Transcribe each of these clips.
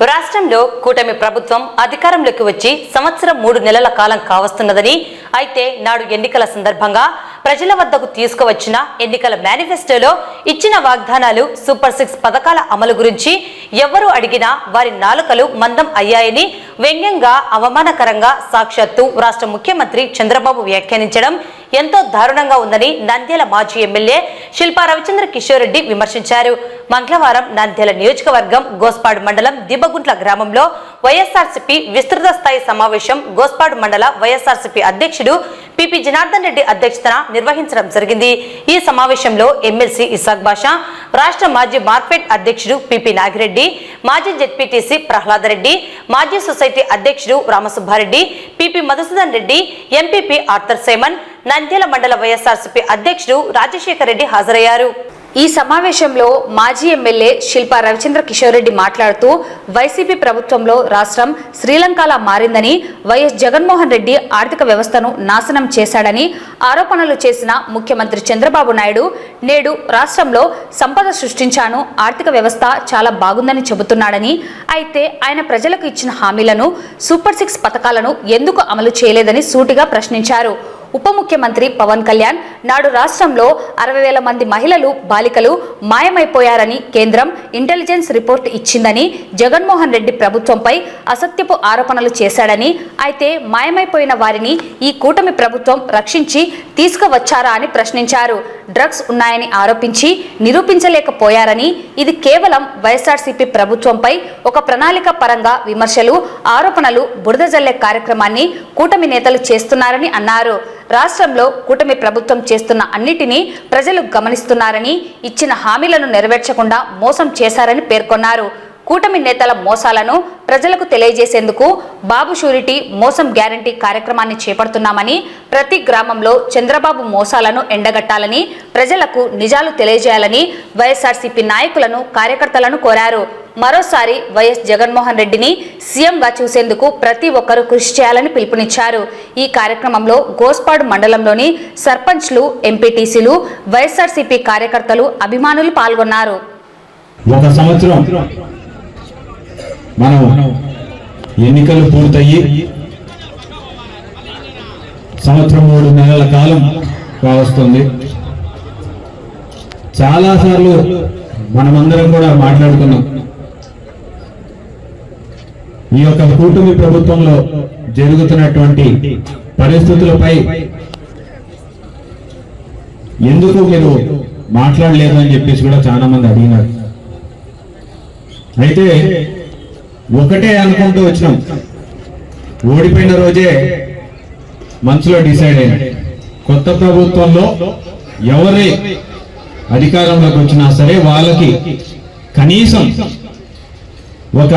రాష్ట్రంలో కూటమి ప్రభుత్వం అధికారంలోకి వచ్చి సంవత్సరం 3 నెలల కాలం కావస్తున్నదని, అయితే నాడు ఎన్నికల సందర్భంగా ప్రజల వద్దకు తీసుకువచ్చిన ఎన్నికల మేనిఫెస్టోలో ఇచ్చిన వాగ్దానాలు సూపర్ 6 పథకాల అమలు గురించి ఎవరు అడిగినా వారి నాలుకలు మందం అయ్యాయని వ్యంగ్యంగా అవమానకరంగా సాక్షాత్తు రాష్ట్ర ముఖ్యమంత్రి చంద్రబాబు వ్యాఖ్యానించడం ఎంతో దారుణంగా ఉందని నంద్యాల మాజీ ఎమ్మెల్యే శిల్పా రవిచంద్ర కిషోర్ రెడ్డి విమర్శించారు. మంగళవారం నంద్యాల నియోజకవర్గం గోస్పాడు మండలం దిబ్బగుంట్ల గ్రామంలో వైఎస్ఆర్సీపీ విస్తృత స్థాయి సమావేశం గోస్పాడు మండల వైఎస్ఆర్సీపీ అధ్యక్షుడు పిపి జనార్దన్ రెడ్డి అధ్యక్షతన నిర్వహించడం జరిగింది. ఈ సమావేశంలో ఎమ్మెల్సీ ఇసాక్ బాషా, రాష్ట్ర మాజీ మార్కెట్ అధ్యక్షుడు పిపి నాగిరెడ్డి, మాజీ జెడ్పీటీసీ ప్రహ్లాద్ రెడ్డి, మాజీ సొసైటీ అధ్యక్షుడు Ramasubbareddy, PP Madhusudan Reddy, MPP Arthur సేమన్, నంద్యాల మండల వైఎస్ఆర్సీపీ అధ్యక్షుడు రాజశేఖర్ రెడ్డి హాజరయ్యారు. ఈ సమావేశంలో మాజీ ఎమ్మెల్యే శిల్పా రవిచంద్ర కిషోర్ రెడ్డి మాట్లాడుతూ వైసీపీ ప్రభుత్వంలో రాష్ట్రం శ్రీలంకలా మారిందని, వైఎస్ జగన్మోహన్ రెడ్డి ఆర్థిక వ్యవస్థను నాశనం చేశాడని ఆరోపణలు చేసిన ముఖ్యమంత్రి చంద్రబాబు నాయుడు నేడు రాష్ట్రంలో సంపద సృష్టించాను, ఆర్థిక వ్యవస్థ చాలా బాగుందని చెబుతున్నాడని, అయితే ఆయన ప్రజలకు ఇచ్చిన హామీలను సూపర్ 6 పథకాలను ఎందుకు అమలు చేయలేదని సూటిగా ప్రశ్నించారు. ఉప ముఖ్యమంత్రి పవన్ కళ్యాణ్ నాడు రాష్ట్రంలో 60,000 మంది మహిళలు బాలికలు మాయమైపోయారని కేంద్రం ఇంటెలిజెన్స్ రిపోర్ట్ ఇచ్చిందని, జగన్మోహన్ రెడ్డి ప్రభుత్వంపై అసత్యపు ఆరోపణలు చేశాడని, అయితే మాయమైపోయిన వారిని ఈ కూటమి ప్రభుత్వం రక్షించి తీసుకువచ్చారా అని ప్రశ్నించారు. డ్రగ్స్ ఉన్నాయని ఆరోపించి నిరూపించలేకపోయారని, ఇది కేవలం వైఎస్ఆర్సీపీ ప్రభుత్వంపై ఒక ప్రణాళిక పరంగా విమర్శలు, ఆరోపణలు, బురద జల్లే కార్యక్రమాన్ని కూటమి నేతలు చేస్తున్నారని అన్నారు. రాష్ట్రంలో కూటమి ప్రభుత్వం చేస్తున్న అన్నిటినీ ప్రజలు గమనిస్తున్నారని, ఇచ్చిన హామీలను నెరవేర్చకుండా మోసం చేశారని పేర్కొన్నారు. కూటమి నేతల మోసాలను ప్రజలకు తెలియజేసేందుకు బాబు షూరిటీ మోసం గ్యారంటీ కార్యక్రమాన్ని చేపడుతున్నామని, ప్రతి గ్రామంలో చంద్రబాబు మోసాలను ఎండగట్టాలని, ప్రజలకు నిజాలు తెలియజేయాలని వైఎస్ఆర్సీపీ నాయకులను, కార్యకర్తలను కోరారు. మరోసారి వైఎస్ జగన్మోహన్ రెడ్డిని సీఎంగా చూసేందుకు ప్రతి ఒక్కరూ కృషి చేయాలని పిలుపునిచ్చారు. ఈ కార్యక్రమంలో గోస్పాడు మండలంలోని సర్పంచ్లు, ఎంపీటీసీలు, వైఎస్ఆర్సీపీ కార్యకర్తలు, అభిమానులు పాల్గొన్నారు. ఒక సంవత్సరం మనం ఎన్నికలు పూర్తయ్యి సంవత్సరం 3 నెలల కాలం కావస్తుంది. చాలాసార్లు మనమందరం కూడా మాట్లాడుకున్నాం. ఈ యొక్క కూటమి ప్రభుత్వంలో జరుగుతున్నటువంటి పరిస్థితులపై ఎందుకు మీరు మాట్లాడలేదు అని చెప్పేసి కూడా చాలా మంది అడిగినారు. అయితే ఒకటే అనుకుంటూ వచ్చినాం, ఓడిపోయిన రోజే మనసులో డిసైడ్ అయినా కొత్త ప్రభుత్వంలో ఎవరి అధికారంలోకి వచ్చినా సరే వాళ్ళకి కనీసం ఒక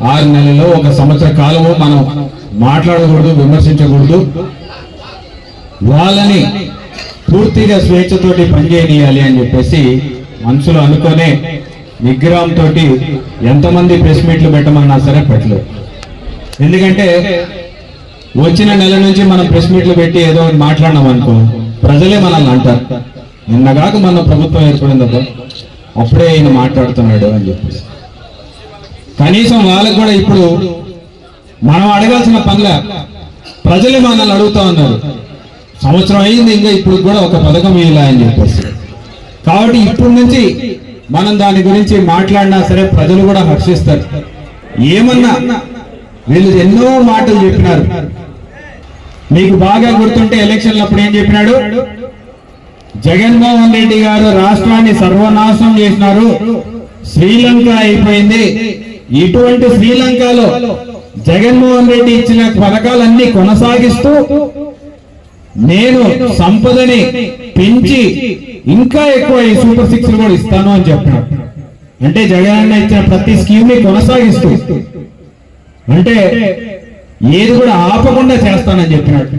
6 నెలల్లో, ఒక సంవత్సర కాలము మనం మాట్లాడకూడదు, విమర్శించకూడదు, వాళ్ళని పూర్తిగా స్వేచ్ఛతోటి పనిచేయాలి అని చెప్పేసి మనసులో అనుకునే నిగ్రహంతో ఎంతమంది ప్రెస్ మీట్లు పెట్టమన్నా సరే పెట్టలేదు. ఎందుకంటే వచ్చిన నెల నుంచి మనం ప్రెస్ మీట్లు పెట్టి ఏదో మాట్లాడినాం అనుకో, ప్రజలే మనల్ని అంటారు, నిన్నగాక మన ప్రభుత్వం ఏర్పడిందబ్బా, అప్పుడే ఈయన మాట్లాడుతున్నాడు అని చెప్పేసి. కనీసం వాళ్ళకు కూడా ఇప్పుడు మనం అడగాల్సిన పనుల ప్రజలే మనల్ని అడుగుతా ఉన్నారు. సంవత్సరం అయింది, ఇంకా ఇప్పుడు కూడా ఒక పథకం ఇలా అని చెప్పేసి. కాబట్టి ఇప్పటి నుంచి మనం దాని గురించి మాట్లాడినా సరే ప్రజలు కూడా హర్షిస్తారు. ఏమన్నా వీళ్ళు ఎన్నో మాటలు చెప్పినారు. మీకు బాగా గుర్తుంటే ఎలక్షన్లు అప్పుడు ఏం చెప్పినాడు, జగన్మోహన్ రెడ్డి గారు రాష్ట్రాన్ని సర్వనాశనం చేసినారు, శ్రీలంక అయిపోయింది, ఇటువంటి శ్రీలంకలో జగన్మోహన్ రెడ్డి ఇచ్చిన పథకాలన్నీ కొనసాగిస్తూ నేను సంపదని పెంచి ఇంకా ఎక్కువ ఈ సూపర్ 6 కూడా ఇస్తాను అని చెప్పినాడు. అంటే జగన్ ఇచ్చిన ప్రతి స్కీమ్ ని కొనసాగిస్తూ, అంటే ఏది కూడా ఆపకుండా చేస్తానని చెప్పినాడు.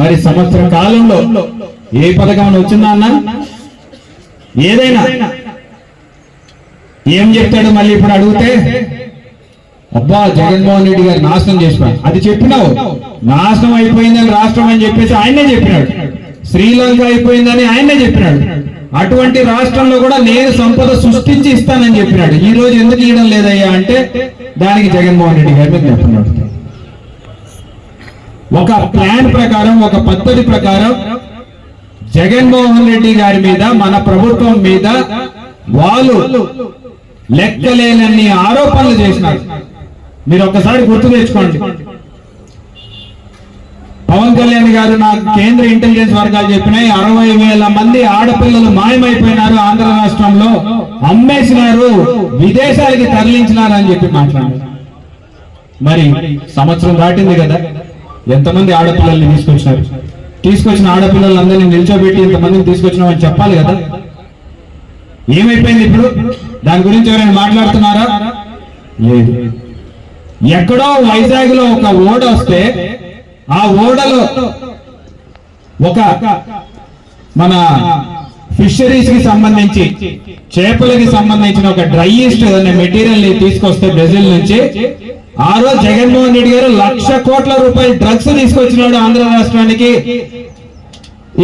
మరి సంవత్సర కాలంలో ఏ పథకం వచ్చిందా అన్న? ఏదైనా ఏం చెప్తాడు మళ్ళీ ఇప్పుడు అడిగితే, అబ్బా జగన్మోహన్ రెడ్డి గారు నాశనం చేసినాడు, అది చెప్పినావు, నాశనం అయిపోయిందని రాష్ట్రం అని చెప్పేసి ఆయనే చెప్పినాడు, శ్రీలంక అయిపోయిందని ఆయనే చెప్పినాడు. అటువంటి రాష్ట్రంలో కూడా నేను సంపద సృష్టించి ఇస్తానని చెప్పినాడు. ఈ రోజు ఎందుకు ఇవ్వడం లేదయ్యా అంటే దానికి జగన్మోహన్ రెడ్డి గారి మీద చెప్తున్నాడు. ఒక ప్లాన్ ప్రకారం, ఒక పద్ధతి ప్రకారం జగన్మోహన్ రెడ్డి గారి మీద, మన ప్రభుత్వం మీద వాళ్ళు లెక్కలేనన్ని ఆరోపణలు చేసినారు. మీరు ఒక్కసారి గుర్తు తెచ్చుకోండి. పవన్ కళ్యాణ్ గారు నాకు కేంద్ర ఇంటెలిజెన్స్ వర్గాలు చెప్పినాయి 60,000 మంది ఆడపిల్లలు మాయమైపోయినారు, ఆంధ్ర రాష్ట్రంలో అమ్మేసినారు, విదేశాలకి తరలించినారు అని చెప్పి మాట్లాడారు. మరి సంవత్సరం దాటింది కదా, ఎంతమంది ఆడపిల్లల్ని తీసుకొచ్చిన ఆడపిల్లలందరినీ నిల్చోబెట్టి ఇంతమందిని తీసుకొచ్చినామని చెప్పాలి కదా. ఏమైపోయింది ఇప్పుడు? దాని గురించి ఎవరైనా మాట్లాడుతున్నారా? లేదు. ఎక్కడో వైజాగ్ లో ఒక ఓడ వస్తే ఆ ఓడలో ఒక మన ఫిషరీస్ కి సంబంధించి, చేపలకి సంబంధించిన ఒక డ్రై ఈస్ట్ అనే మెటీరియల్ ని తీసుకొస్తే బ్రెజిల్ నుంచి, ఆ రోజు జగన్మోహన్ రెడ్డి గారు 1,00,000 కోట్ల రూపాయల డ్రగ్స్ తీసుకొచ్చినాడు ఆంధ్ర రాష్ట్రానికి.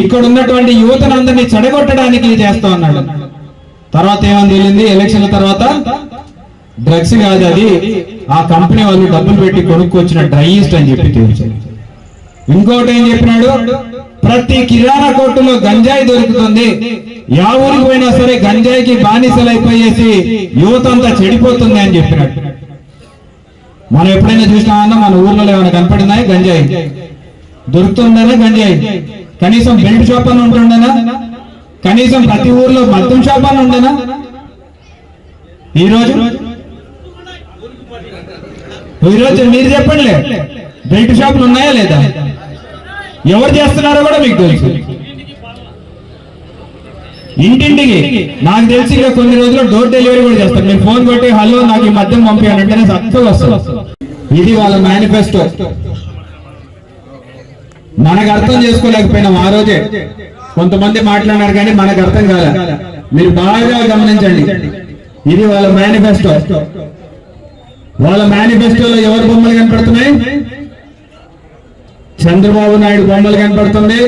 ఇక్కడ ఉన్నటువంటి యువతనందరినీ చెడగొట్టడానికి చేస్తా ఉన్నాడు. తర్వాత ఏమని తెలియంది? ఎలక్షన్ల తర్వాత డ్రగ్స్ కాదు అది, ఆ కంపెనీ వాళ్ళు డబ్బులు పెట్టి కొనుక్కొచ్చిన డ్రై ఈస్ట్ అని చెప్పి తెలిసారు. ఇంకోటి ఏం చెప్పినాడు? ప్రతి కిరాణా కొట్టులో గంజాయి దొరుకుతుంది, యా ఊరికి పోయినా సరే గంజాయికి బానిసలైపోయేసి యువత అంతా చెడిపోతుంది అని చెప్పినాడు. మనం ఎప్పుడైనా చూసినామన్నా మన ఊర్లో ఏమైనా కనపడిందా గంజాయి? దొరుకుతుందనా గంజాయి? కనీసం బెల్ట్ షాప్ అని ఉంటుండేనా? కనీసం ప్రతి ఊర్లో మద్యం షాప్ అని ఉండేనా? ఈరోజు మీరు చెప్పండిలే, బెల్ట్ షాపులు ఉన్నాయా లేదా? ఎవరు చేస్తున్నారో కూడా మీకు తెలుసు. ఇంటింటికి నాకు తెలిసి ఇక కొన్ని రోజుల్లో డోర్ డెలివరీ కూడా చేస్తారు. మీరు ఫోన్ కొట్టి హలో నాకు ఈ మద్యం పంపించాలంటేనే చక్కగా వస్తుంది. ఇది వాళ్ళ మేనిఫెస్టో. మనకు అర్థం చేసుకోలేకపోయినాం ఆ రోజే. కొంతమంది మాట్లాడారు కానీ మనకు అర్థం కాలే. మీరు బాగా గమనించండి. ఇది వాళ్ళ మేనిఫెస్టో. వాళ్ళ మేనిఫెస్టోలో ఎవరి బొమ్మలు కనపడుతున్నాయి? చంద్రబాబు నాయుడు బొమ్మలు కనపడుతుంది,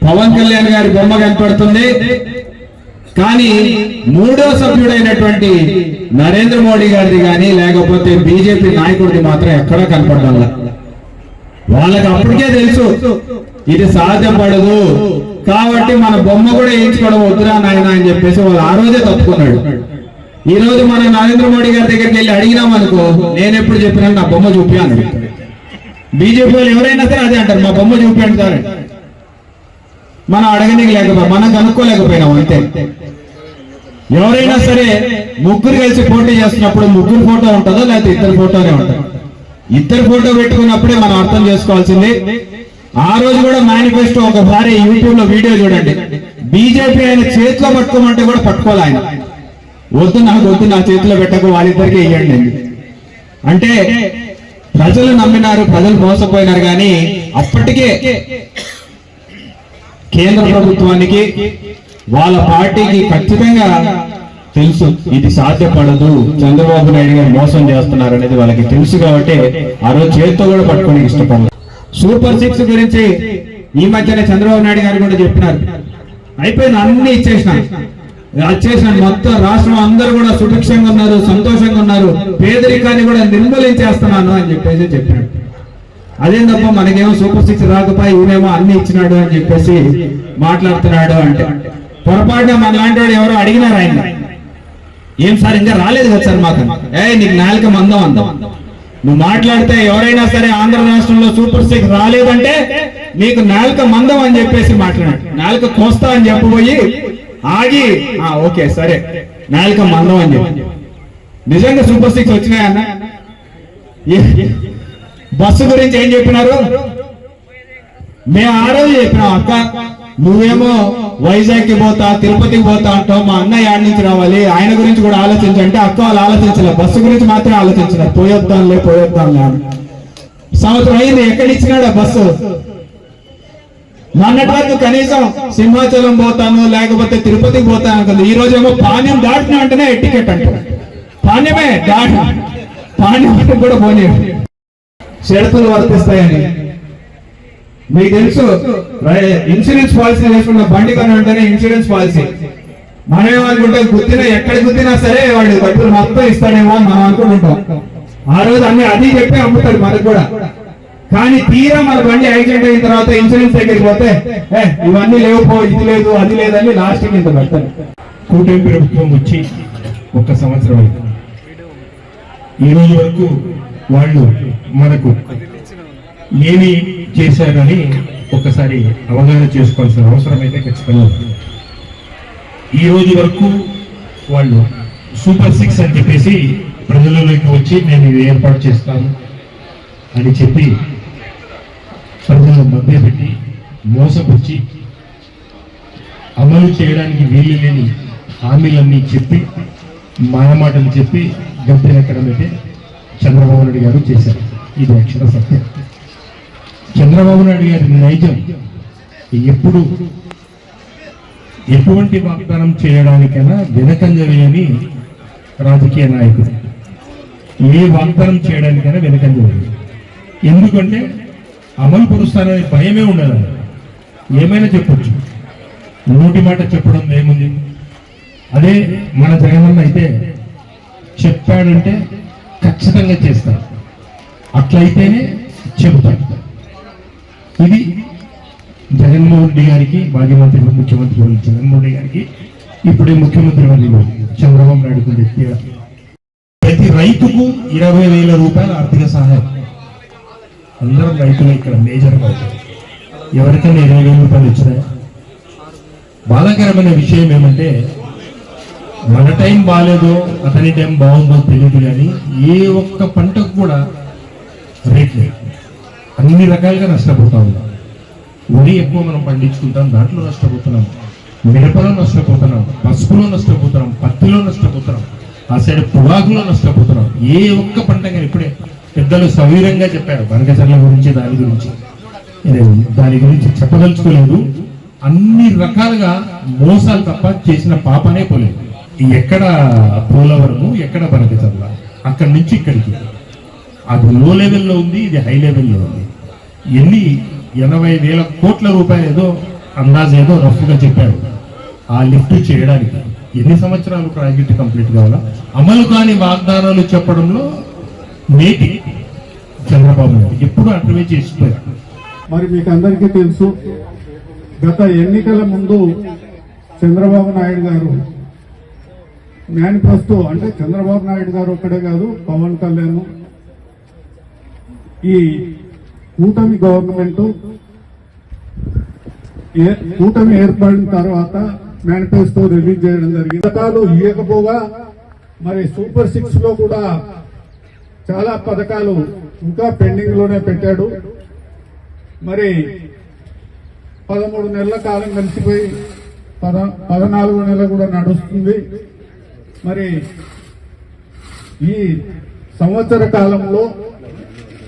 పవన్ కళ్యాణ్ గారి బొమ్మ కనపడుతుంది. కానీ మూడో సభ్యుడైనటువంటి నరేంద్ర మోడీ గారిది కానీ లేకపోతే బీజేపీ నాయకుడిది మాత్రం ఎక్కడా కనపడడం. వాళ్ళకి అప్పటికే తెలుసు ఇది సాధ్యపడదు, కాబట్టి మన బొమ్మ కూడా వేయించుకోవడం వద్దురా నాయన అని చెప్పేసి వాళ్ళు ఆ రోజే తప్పుకున్నాడు. ఈ రోజు మనం నరేంద్ర మోడీ గారి దగ్గరికి వెళ్ళి అడిగినాం అనుకో, నేను ఎప్పుడు చెప్పినా నా బొమ్మ చూపించాను. బీజేపీ వాళ్ళు ఎవరైనా సరే అదే అంటారు, మా బొమ్మ చూపించండి సార్. మనం అడగనికి లేకపోయి మనం కనుక్కోలేకపోయినాం అంతే. ఎవరైనా సరే ముగ్గురు కలిసి పోటీ చేస్తున్నప్పుడు ముగ్గురు ఫోటో ఉంటుందో లేకపోతే ఇద్దరు ఫోటోనే ఉంటుంది. ఇద్దరు ఫోటో పెట్టుకున్నప్పుడే మనం అర్థం చేసుకోవాల్సింది. ఆ రోజు కూడా మేనిఫెస్టో ఒకసారి యూట్యూబ్ లో వీడియో చూడండి. బీజేపీ ఆయన చేతిలో పట్టుకోమంటే కూడా పట్టుకోవాలి ఆయన. వద్దు నాకు వద్దు, నా చేతిలో పెట్టకు, వాళ్ళిద్దరికీ ఇవ్వండి అంటే ప్రజలు నమ్మినారు, ప్రజలు మోసపోయినారు. కానీ అప్పటికే కేంద్ర ప్రభుత్వానికి వాళ్ళ పార్టీకి ఖచ్చితంగా తెలుసు ఇది సాధ్యపడదు, చంద్రబాబు నాయుడు గారు మోసం చేస్తున్నారు అనేది వాళ్ళకి తెలుసు. కాబట్టి ఆ రోజు చేతితో కూడా పట్టుకోవడానికి ఇష్టపడలేదు. సూపర్ 6 గురించి ఈ మధ్యనే చంద్రబాబు నాయుడు గారు కూడా చెప్పినారు. అయిపోయింది, అన్ని వచ్చేసినాను, మొత్తం రాష్ట్రం అందరూ కూడా సుభిక్షంగా ఉన్నారు, సంతోషంగా ఉన్నారు, పేదరికాన్ని కూడా నిర్మూలించేస్తున్నాను అని చెప్పేసి చెప్పినాడు. అదేం తప్ప మనకేమో సూపర్ 6 రాకపోయి ఈయనేమో అన్ని ఇచ్చినాడు అని చెప్పేసి మాట్లాడుతున్నాడు అంటే పొరపాటున మన లాంటి వాడు ఎవరో అడిగినారు ఆయన, ఏం సార్ ఇంకా రాలేదు కదా సార్ మాకు, నీకు నాలుక మందం అందం, నువ్వు మాట్లాడితే ఎవరైనా సరే ఆంధ్ర రాష్ట్రంలో సూపర్ 6 రాలేదంటే నీకు నాలుక మందం అని చెప్పేసి మాట్లాడాడు. నాలుక కోస్తా అని చెప్పబోయి ఆగి ఓకే సరే నాలుక మందం అని చెప్పి నిజంగా సూపర్ 6 వచ్చినాయన్న. బస్సు గురించి ఏం చెప్పినారు? మేము ఆ రోజు చెప్పినాం, అక్క నువ్వేమో వైజాగ్కి పోతా తిరుపతికి పోతా అంటావు, మా అన్న యాడ్ నుంచి రావాలి, ఆయన గురించి కూడా ఆలోచించంటే అక్క వాళ్ళు ఆలోచించలేదు, బస్సు గురించి మాత్రం ఆలోచించలేదు. పోయొద్దాంలే అని సంవత్సరం అయింది, ఎక్కడిచ్చినాడా బస్సు? మొన్నటి వరకు కనీసం సింహాచలం పోతాను లేకపోతే తిరుపతికి పోతాను అనుకుంది. ఈ రోజేమో పాణ్యం దాటిన వెంటనే టికెట్ అంటారు. పాణ్యమే పాణ్యం కూడా పోనీ షరతులు వర్తిస్తాయని. మీకు తెలుసు ఇన్సూరెన్స్ పాలసీ చేసుకున్న బండి కొని ఉంటేనే ఇన్సూరెన్స్ పాలసీ. మనం ఏమనుకుంటాం, గుద్దినా ఎక్కడ గుద్దినా సరే వాడు డబ్బులు మొత్తం ఇస్తాడేమో అని మనం అనుకుంటుంటాం. ఆ రోజు అన్ని అది చెప్పి అమ్ముతాడు మనకు కూడా. కానీ తీరా మన బండి యాక్సిడెంట్ అయిన తర్వాత ఇన్సూరెన్స్ దగ్గరికి పోతే ఇవన్నీ లేవుపో, ఇది లేదు అది లేదని లాస్ట్ ఇంత పెడతారు. కూటమి ప్రభుత్వం వచ్చి 1 సంవత్సరం అయింది. ఈ రోజు వరకు వాళ్ళు మనకు ఏమి చేశారని ఒకసారి అవగాహన చేసుకోవాల్సిన అవసరం అయితే ఖచ్చితంగా ఉంది. ఈ రోజు వరకు వాళ్ళు సూపర్ 6 అని చెప్పేసి ప్రజలలోకి వచ్చి నేను ఇది ఏర్పాటు చేస్తాను అని చెప్పి ప్రజలను మభ్యపెట్టి మోసపుచ్చి అమలు చేయడానికి వీలు లేని హామీలన్నీ చెప్పి మాయమాటలు చెప్పి గద్దెనెక్కడం అయితే చంద్రబాబు నాయుడు గారు చేశారు. ఇది అక్షర సత్యం. చంద్రబాబు నాయుడు గారి నైజం ఎప్పుడు ఎటువంటి వాగ్దానం చేయడానికైనా వెనకంజ వేయని రాజకీయ నాయకుడు. ఏ వాగ్దానం చేయడానికైనా వెనకంజ వేయని. ఎందుకంటే అమలు పరుస్తాననే భయమే ఉండదు. ఏమైనా చెప్పొచ్చు, నోటి మాట చెప్పడం ఏముంది. అదే మన జగనన్న అయితే చెప్పాడంటే ఖచ్చితంగా చేస్తాడు, అట్లయితేనే చెబుతాడు. ఇది జగన్మోహన్ రెడ్డి గారికి, భాగ్యమంత్రి ముఖ్యమంత్రి జగన్మోహన్ రెడ్డి గారికి, ఇప్పుడే ముఖ్యమంత్రి వర్యులు చంద్రబాబు నాయుడు వ్యక్తిగా ప్రతి రైతుకు 20,000 రూపాయల ఆర్థిక సహాయం. అందరం రైతులు ఇక్కడ మేజర్గా అవుతారు. ఎవరికైనా 20,000 రూపాయలు వచ్చినాయా? బాధాకరమైన విషయం ఏమంటే మన టైం బాగాలేదో అతని టైం బాగుందో తెలియదు, కానీ ఏ ఒక్క పంటకు కూడా రేట్ లేదు. అన్ని రకాలుగా నష్టపోతా ఉన్నాం. వరి ఎక్కువ మనం పండించుకుంటాం, దాంట్లో నష్టపోతున్నాం. మిరపలో నష్టపోతున్నాం, పసుపులో నష్టపోతున్నాం, పత్తిలో నష్టపోతున్నాం, ఆ సైడ్ పొగాకులో నష్టపోతున్నాం. ఏ ఒక్క పంట కానీ ఇప్పుడే పెద్దలు సవీరంగా చెప్పారు బనకచర్ల గురించి, దాని గురించి చెప్పదలుచుకోలేదు. అన్ని రకాలుగా మోసాలు తప్ప చేసిన పాపనే పోలేదు. ఎక్కడ పోలవరము, ఎక్కడ బనకచర్ల, అక్కడి నుంచి ఇక్కడికి అది లో లెవెల్లో ఉంది, ఇది హై లెవెల్లో ఉంది. 80,000 కోట్ల రూపాయలు ఏదో అందాజు ఏదో రఫ్గా చెప్పారు ఆ లిఫ్ట్ చేయడానికి. ఎన్ని సంవత్సరాలు ప్రాజెక్ట్ కంప్లీట్ కావాలా? అమలు కాని వాగ్దానాలు చెప్పడంలో నేటి చంద్రబాబు నాయుడు ఎప్పుడు అర్థమే చేసిపోయారు. మరి మీకు అందరికీ తెలుసు, గత ఎన్నికల ముందు చంద్రబాబు నాయుడు గారు మేనిఫెస్టో, అంటే చంద్రబాబు నాయుడు గారు ఒక్కడే కాదు, పవన్ కళ్యాణ్, ఈ కూటమి గవర్నమెంట్ కూటమి ఏర్పడిన తర్వాత మేనిఫెస్టో రిలీజ్ చేయడం జరిగింది. పథకాలు ఇవ్వకపోగా మరి సూపర్ 6 లో కూడా చాలా పథకాలు ఇంకా పెండింగ్ లోనే పెట్టాడు. మరి 13 నెలల కాలం కలిసిపోయి 14వ నెల కూడా నడుస్తుంది. మరి ఈ సంవత్సర కాలంలో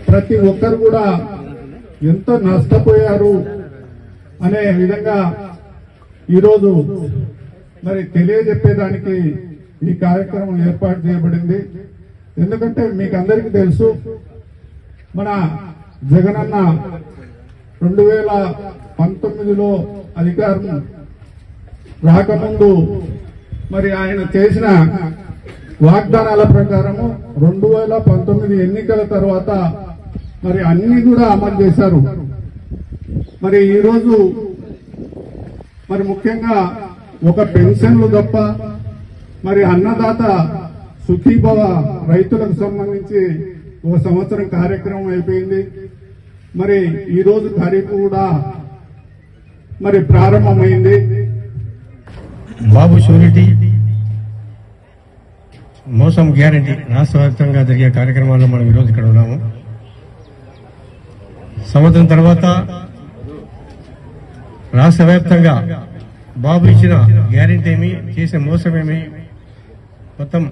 ప్రతి ఒక్కరు కూడా ఎంత నష్టపోయారు అనే విధంగా ఈరోజు మరి తెలియజెప్పేదానికి ఈ కార్యక్రమం ఏర్పాటు చేయబడింది. ఎందుకంటే మీకు అందరికీ తెలుసు, మన జగనన్న 2019లో అధికారం రాకముందు మరి ఆయన చేసిన వాగ్దానాల ప్రకారము 2019 ఎన్నికల తర్వాత మరి అన్ని కూడా అమలు చేశారు. మరి ఈరోజు మరి ముఖ్యంగా ఒక పెన్షన్లు తప్ప మరి అన్నదాత సుఖీభవ రైతులకు సంబంధించి 1 సంవత్సరం కార్యక్రమం అయిపోయింది. మరి ఈరోజు ఖరీఫ్ కూడా మరి ప్రారంభమైంది. బాబు షూరిటీ, మోసం గ్యారంటీ రాష్ట్ర వ్యాప్తంగా జరిగే కార్యక్రమాల్లో మనం ఈరోజు ఇక్కడ ఉన్నాము. సంవత్సరం తర్వాత రాష్ట్ర వ్యాప్తంగా బాబు ఇచ్చిన గ్యారంటీ ఏమి, చేసిన మోసం ఏమి, మొత్తం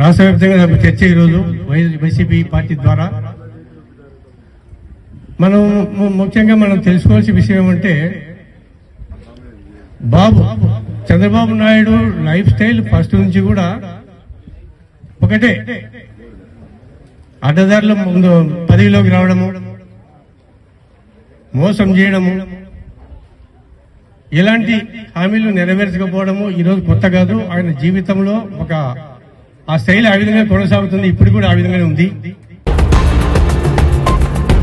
రాష్ట్ర వ్యాప్తంగా చర్చ ఈరోజు వైసీపీ పార్టీ ద్వారా. మనం ముఖ్యంగా మనం తెలుసుకోవాల్సిన విషయం ఏమంటే, Chandrababu Naidu life style first నుంచి కూడా ఒకటే, అడ్డదారుల ముందు పదవిలోకి రావడము, మోసం చేయడము, ఎలాంటి హామీలు నెరవేర్చకపోవడము ఈరోజు కొత్త కాదు. ఆయన జీవితంలో ఆ శైలి ఆ విధంగా కొనసాగుతుంది, ఇప్పుడు కూడా ఆ విధంగానే ఉంది.